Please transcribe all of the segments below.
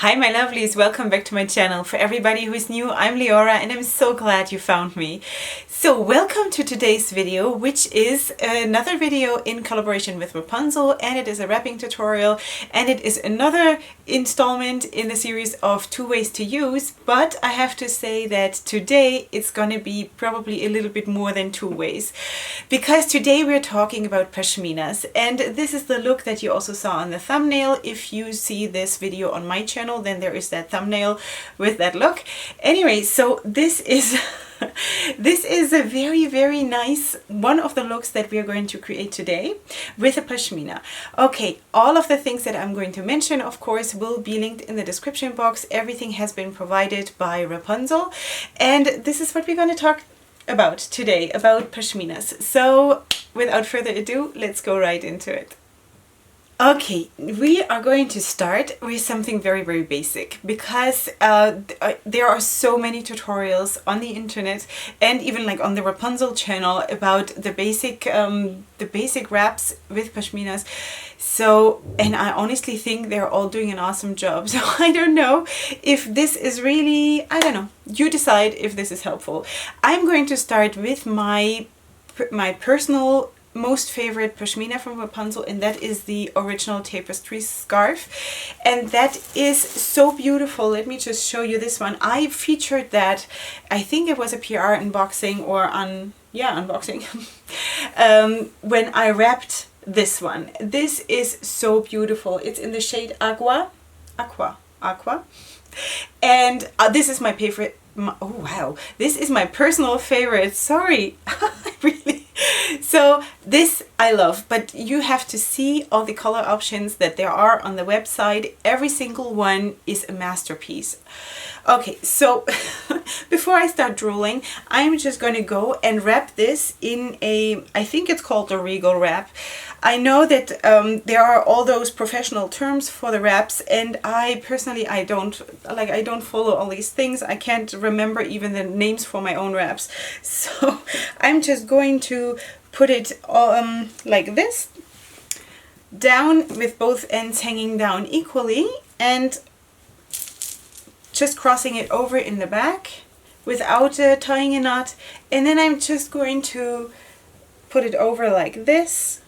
Hi my lovelies, welcome back to my channel. For everybody who is new, I'm Leorah and I'm so glad you found me. So welcome to today's video, which is another video in collaboration with Wrapunzel, and it is a wrapping tutorial, and it is another installment in the series of 2 ways to use, but I have to say that today it's gonna be probably a little bit more than 2 ways, because today we're talking about pashminas, and this is the look that you also saw on the thumbnail. If you see this video on my channel, then there is that thumbnail with that look. Anyway, so this is this is a very nice one of the looks that we are going to create today with a pashmina. Okay, all of the things that I'm going to mention, of course, will be linked in the description box. Everything has been provided by Wrapunzel, and this is what we're going to talk about today, about pashminas. So without further ado, let's go right into it. Okay, we are going to start with something very basic, because there are so many tutorials on the internet and even like on the Wrapunzel channel about the basic wraps with pashminas. So, and I honestly think they're all doing an awesome job. So I don't know if this is really, I don't know, you decide if this is helpful. I'm going to start with my personal most favorite pashmina from Wrapunzel, and that is the original tapestry scarf, and that is so beautiful. Let me just show you this one. I featured that, I think it was a PR unboxing or unboxing when I wrapped this one. This is so beautiful. It's in the shade aqua, and this is my favorite. Oh wow, this is my personal favorite. Sorry, really. So this I love, but you have to see all the color options that there are on the website. Every single one is a masterpiece. Okay, so before I start drooling, I'm just going to go and wrap this in a, I think it's called a regal wrap. I know that there are all those professional terms for the wraps, and I personally, I don't follow all these things. I can't remember even the names for my own wraps. So I'm just going to put it like this, down with both ends hanging down equally, and just crossing it over in the back without tying a knot. And then I'm just going to put it over like this.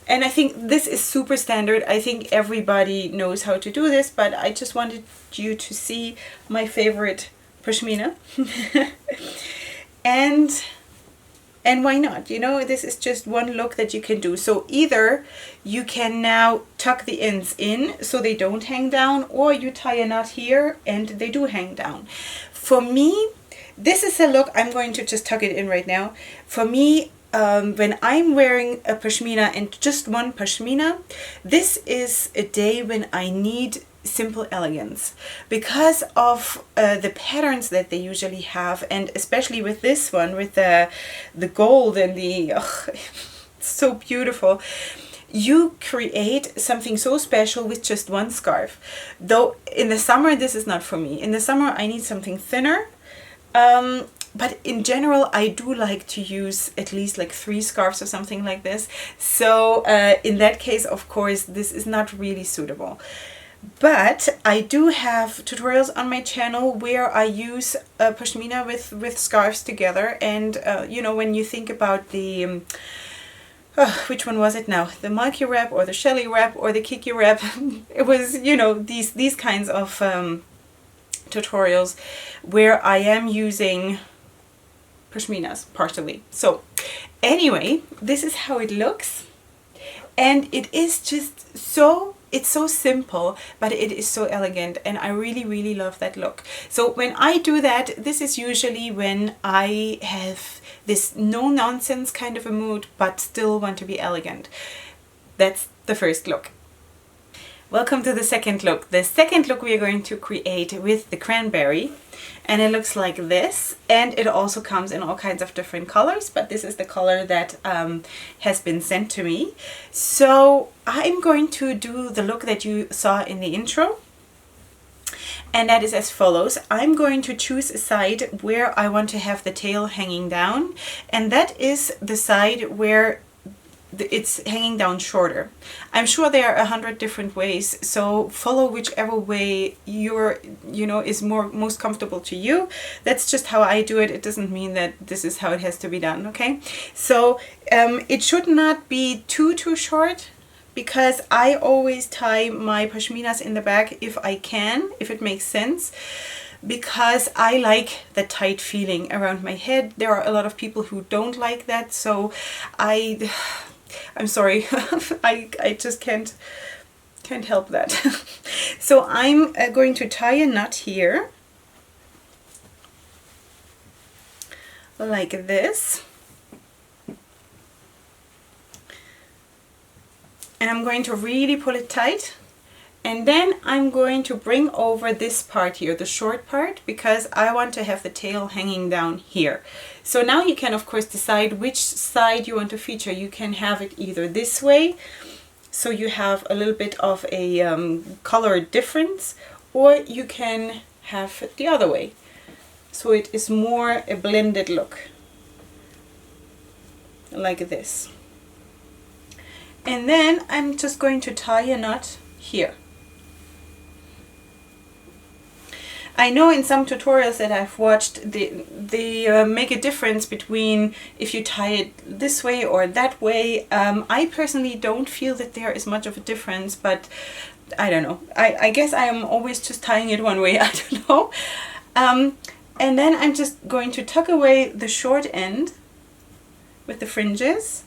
And I think this is super standard. I think everybody knows how to do this, but I just wanted you to see my favorite pashmina. And why not? You know, this is just one look that you can do. So either you can now tuck the ends in so they don't hang down, or you tie a knot here and they do hang down. For me, this is a look, I'm going to just tuck it in right now. For me, when I'm wearing a pashmina and just one pashmina, this is a day when I need simple elegance, because of the patterns that they usually have, and especially with this one with the gold and the so beautiful. You create something so special with just one scarf. Though in the summer this is not for me. In the summer I need something thinner, but in general I do like to use at least like 3 scarves or something like this. So in that case, of course, this is not really suitable. But I do have tutorials on my channel where I use pashmina with scarves together, and you know, when you think about the which one was it now, the Mulkey wrap or the Shelly wrap or the Kiki wrap, it was, you know, these kinds of tutorials where I am using pashminas partially. So anyway, this is how it looks, and it is just so, it's so simple, but it is so elegant, and I really love that look. So when I do that, this is usually when I have this no-nonsense kind of a mood, but still want to be elegant. That's the first look. Welcome to the second look. The second look we are going to create with the cranberry, and it looks like this, and it also comes in all kinds of different colors, but this is the color that has been sent to me. So I'm going to do the look that you saw in the intro, and that is as follows. I'm going to choose a side where I want to have the tail hanging down, and that is the side where it's hanging down shorter. I'm sure there are 100 different ways, so follow whichever way is most comfortable to you. That's just how I do it. It doesn't mean that this is how it has to be done, okay? So it should not be too short, because I always tie my pashminas in the back if I can, if it makes sense, because I like the tight feeling around my head. There are a lot of people who don't like that, so I'm sorry. I just can't help that. So I'm going to tie a knot here like this, and I'm going to really pull it tight. And then I'm going to bring over this part here, the short part, because I want to have the tail hanging down here. So now you can of course decide which side you want to feature. You can have it either this way, so you have a little bit of a color difference, or you can have it the other way, so it is more a blended look, like this. And then I'm just going to tie a knot here. I know in some tutorials that I've watched, they make a difference between if you tie it this way or that way. I personally don't feel that there is much of a difference, but I don't know. I guess I am always just tying it one way, I don't know. And then I'm just going to tuck away the short end with the fringes.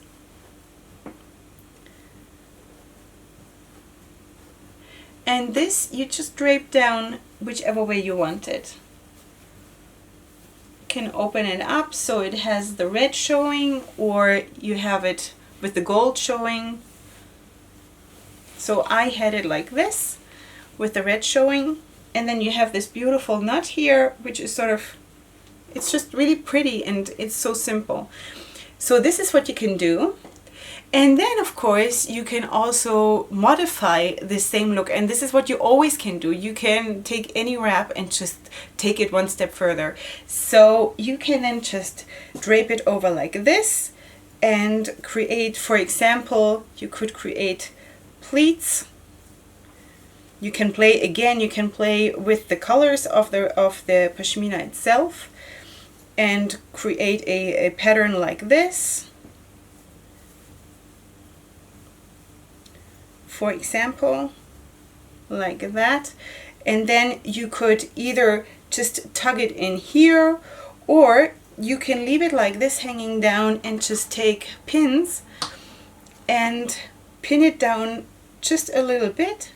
And this you just drape down whichever way you want it. You can open it up so it has the red showing, or you have it with the gold showing. So I had it like this with the red showing, and then you have this beautiful knot here, which is sort of, it's just really pretty and it's so simple. So this is what you can do. And then of course you can also modify the same look, and this is what you always can do. You can take any wrap and just take it one step further. So you can then just drape it over like this and create, for example, you could create pleats. You can play, again, you can play with the colors of the pashmina itself and create a pattern like this. For example, like that. And then you could either just tug it in here, or you can leave it like this hanging down and just take pins and pin it down just a little bit.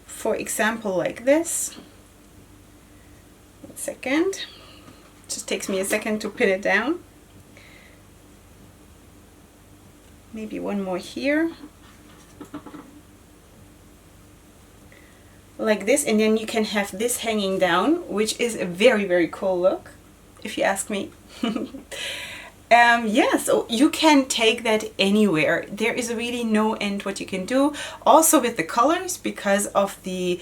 For example, like this. 1 second. Just takes me a second to pin it down. Maybe one more here. Like this, and then you can have this hanging down, which is a very, very cool look, if you ask me. Yeah, so you can take that anywhere. There is really no end what you can do. Also with the colors, because of the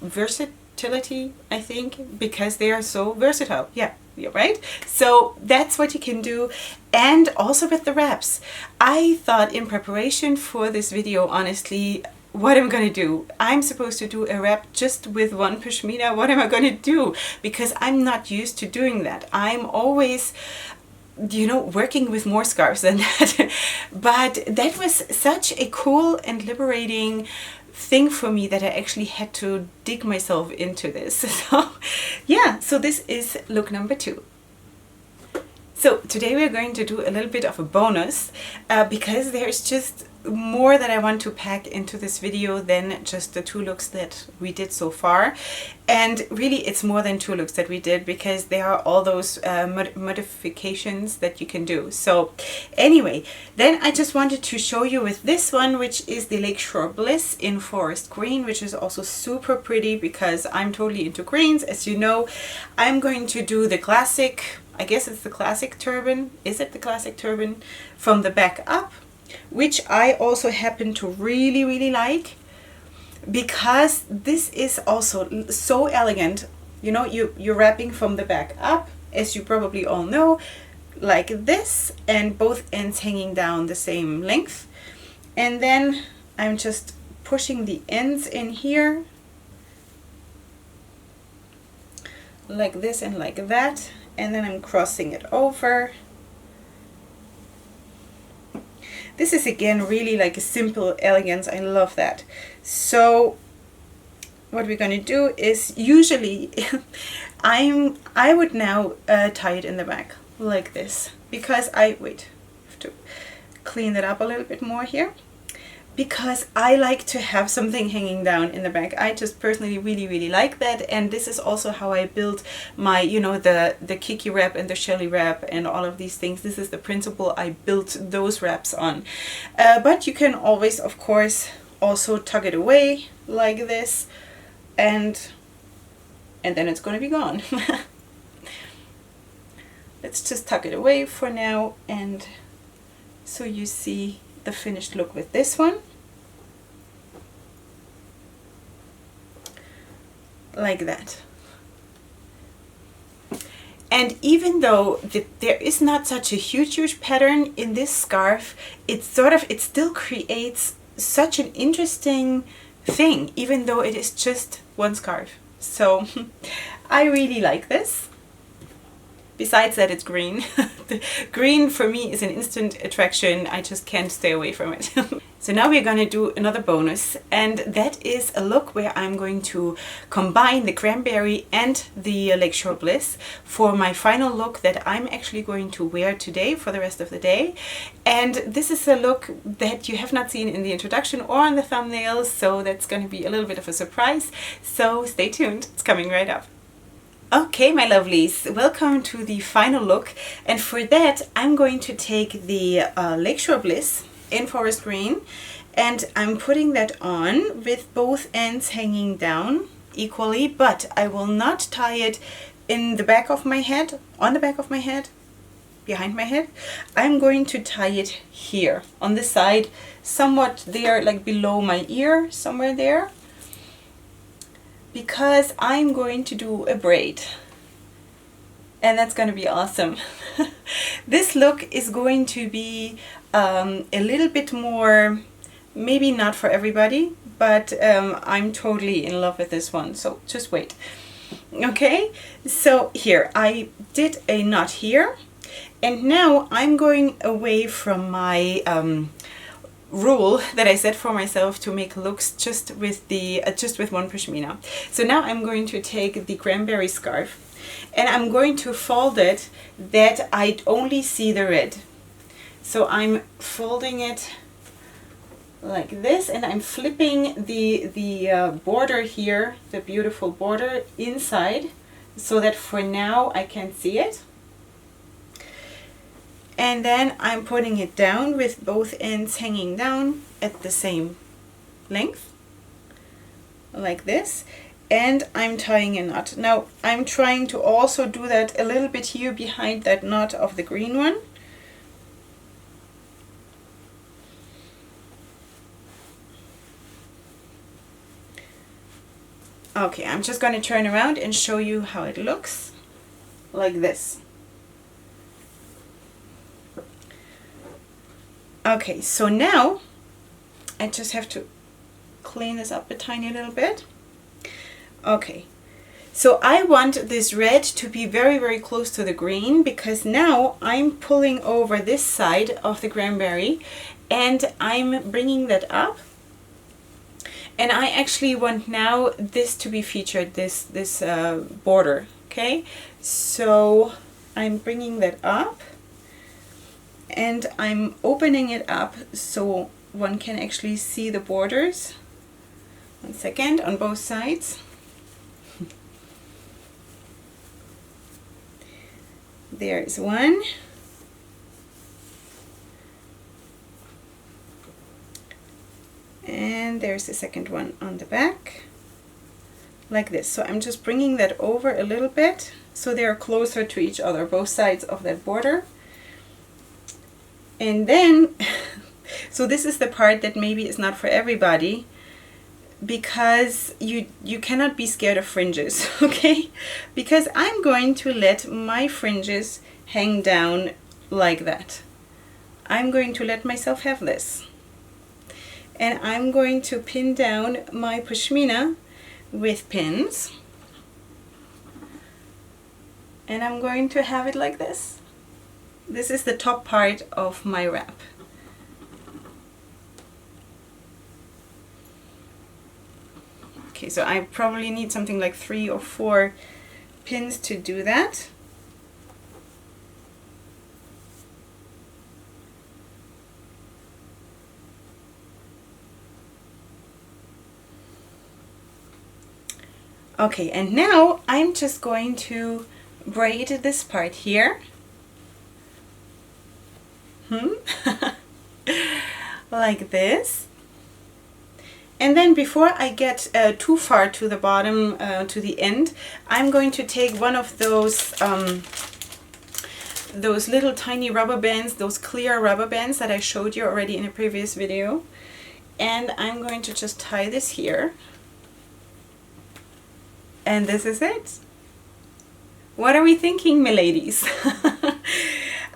versatility, I think, because they are so versatile. Yeah, you're right. So that's what you can do. And also with the wraps. I thought in preparation for this video, honestly, what am I going to do? I'm supposed to do a wrap just with one pashmina. What am I going to do? Because I'm not used to doing that. I'm always, you know, working with more scarves than that. But that was such a cool and liberating thing for me that I actually had to dig myself into this. So yeah, so this is look number 2. So today we're going to do a little bit of a bonus because there's just more that I want to pack into this video than just the 2 looks that we did so far. And really it's more than 2 looks that we did, because there are all those modifications that you can do. So anyway, then I just wanted to show you with this one, which is the Lakeshore Bliss in forest green, which is also super pretty because I'm totally into greens. As you know, I'm going to do the classic, I guess it's the classic turban. Is it the classic turban from the back up? Which I also happen to really, really like, because this is also so elegant. You know, you're wrapping from the back up, as you probably all know. like this, and both ends hanging down the same length. And then I'm just pushing the ends in here like this and like that, and then I'm crossing it over. This is again really like a simple elegance. I love that. So what we're going to do is, usually I would now tie it in the back like this, because I have to clean it up a little bit more here, because I like to have something hanging down in the back. I just personally really like that, and this is also how I build my, you know, the Kiki wrap and the Shelly wrap and all of these things. This is the principle I built those wraps on. But you can always, of course, also tuck it away like this, and then it's going to be gone. Let's just tuck it away for now, and so you see the finished look with this one. Like that. And even though there is not such a huge pattern in this scarf, it still creates such an interesting thing, even though it is just one scarf. So I really like this. Besides that, it's green. The green for me is an instant attraction. I just can't stay away from it. So now we're going to do another bonus, and that is a look where I'm going to combine the cranberry and the Lakeshore Bliss for my final look that I'm actually going to wear today for the rest of the day. And this is a look that you have not seen in the introduction or on the thumbnails, so that's going to be a little bit of a surprise. So stay tuned, it's coming right up. Okay, my lovelies, welcome to the final look, and for that I'm going to take the Lakeshore Bliss in forest green, and I'm putting that on with both ends hanging down equally, but I will not tie it in the back of my head, on the back of my head, behind my head. I'm going to tie it here on the side, somewhat there, like below my ear, somewhere there, because I'm going to do a braid, and that's going to be awesome. This look is going to be a little bit more, maybe not for everybody, but I'm totally in love with this one, so just wait. Okay, so here I did a knot here, and now I'm going away from my rule that I set for myself to make looks just with one pashmina. So now I'm going to take the cranberry scarf, and I'm going to fold it that I only see the red. So I'm folding it like this, and I'm flipping the border here, the beautiful border, inside, so that for now I can see it. And then I'm putting it down with both ends hanging down at the same length, like this, and I'm tying a knot. Now I'm trying to also do that a little bit here behind that knot of the green one. Okay, I'm just going to turn around and show you how it looks, like this. Okay, so now I just have to clean this up a tiny little bit. Okay, so I want this red to be very close to the green, because now I'm pulling over this side of the cranberry and I'm bringing that up. And I actually want now this to be featured, this border, okay? So I'm bringing that up, and I'm opening it up so one can actually see the borders. 1 second, on both sides. There is one. And there's the second one on the back, like this. So I'm just bringing that over a little bit so they are closer to each other, both sides of that border. And then, so this is the part that maybe is not for everybody, because you cannot be scared of fringes, okay? Because I'm going to let my fringes hang down like that. I'm going to let myself have this. And I'm going to pin down my pashmina with pins. And I'm going to have it like this. This is the top part of my wrap. Okay, so I probably need something like 3 or 4 pins to do that. Okay, and now I'm just going to braid this part here. Like this. And then before I get too far to the bottom, to the end, I'm going to take one of those little tiny rubber bands, those clear rubber bands that I showed you already in a previous video. And I'm going to just tie this here. And this is it. What are we thinking, my ladies?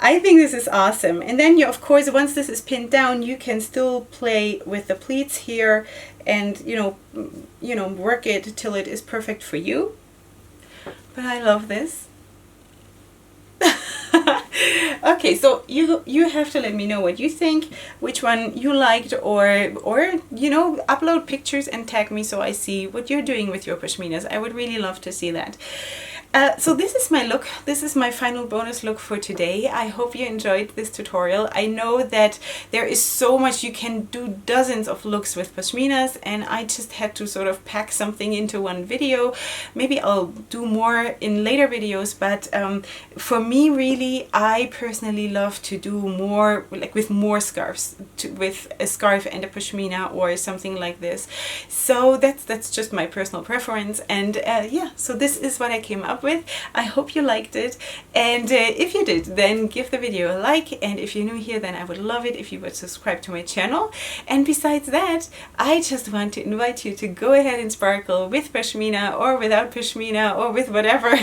I think this is awesome. And then you, of course, once this is pinned down, you can still play with the pleats here and, you know, work it till it is perfect for you. But I love this. Okay, so you have to let me know what you think, which one you liked, or you know, upload pictures and tag me so I see what you're doing with your pashminas. I would really love to see that. So this is my look. This is my final bonus look for today. I hope you enjoyed this tutorial. I know that there is so much, you can do dozens of looks with pashminas, and I just had to sort of pack something into one video. Maybe I'll do more in later videos, but for me, really, I personally love to do more, like with more scarves, with a scarf and a pashmina or something like this. So that's just my personal preference, and yeah, so this is what I came up with. I hope you liked it, and if you did, then give the video a like, and if you're new here, then I would love it if you would subscribe to my channel. And besides that, I just want to invite you to go ahead and sparkle with pashmina or without pashmina, or with whatever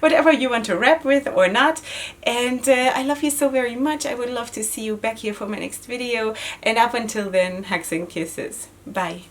whatever you want to wrap with or not. And I love you so very much. I would love to see you back here for my next video, and up until then, hugs and kisses. Bye.